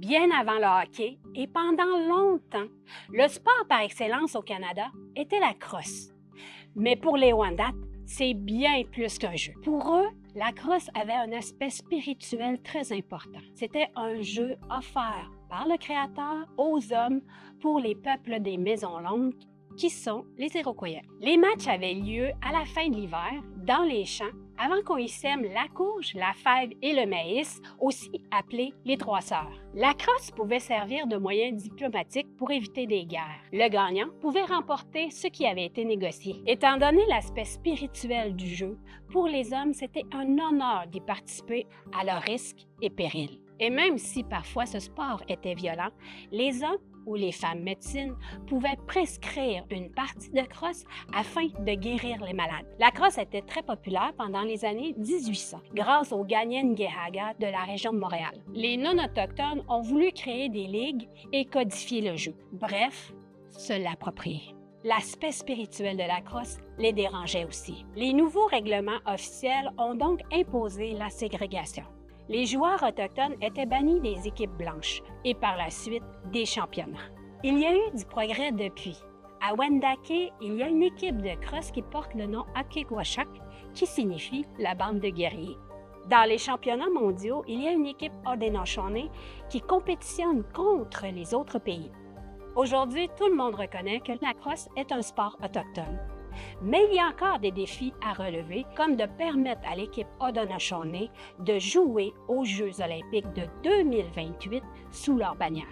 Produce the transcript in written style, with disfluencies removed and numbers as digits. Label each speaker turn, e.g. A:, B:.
A: Bien avant le hockey et pendant longtemps, le sport par excellence au Canada était la crosse. Mais pour les Wendat, c'est bien plus qu'un jeu. Pour eux, la crosse avait un aspect spirituel très important. C'était un jeu offert par le Créateur aux hommes pour les peuples des Maisons Longues, qui sont les Iroquois. Les matchs avaient lieu à la fin de l'hiver, dans les champs, avant qu'on y sème la courge, la fève et le maïs, aussi appelés les trois sœurs. La crosse pouvait servir de moyen diplomatique pour éviter des guerres. Le gagnant pouvait remporter ce qui avait été négocié. Étant donné l'aspect spirituel du jeu, pour les hommes, c'était un honneur d'y participer à leurs risques et périls. Et même si parfois ce sport était violent, les hommes ou les femmes médecines pouvaient prescrire une partie de crosse afin de guérir les malades. La crosse était très populaire pendant les années 1800 grâce aux Ganyenghaga de la région de Montréal. Les non-autochtones ont voulu créer des ligues et codifier le jeu. Bref, se l'approprier. L'aspect spirituel de la crosse les dérangeait aussi. Les nouveaux règlements officiels ont donc imposé la ségrégation. Les joueurs autochtones étaient bannis des équipes blanches et par la suite des championnats. Il y a eu du progrès depuis. À Wendake, il y a une équipe de crosse qui porte le nom Akegwashak, qui signifie la bande de guerriers. Dans les championnats mondiaux, il y a une équipe Haudenosaunee qui compétitionne contre les autres pays. Aujourd'hui, tout le monde reconnaît que la crosse est un sport autochtone. Mais il y a encore des défis à relever, comme de permettre à l'équipe Haudenosaunee de jouer aux Jeux olympiques de 2028 sous leur bannière.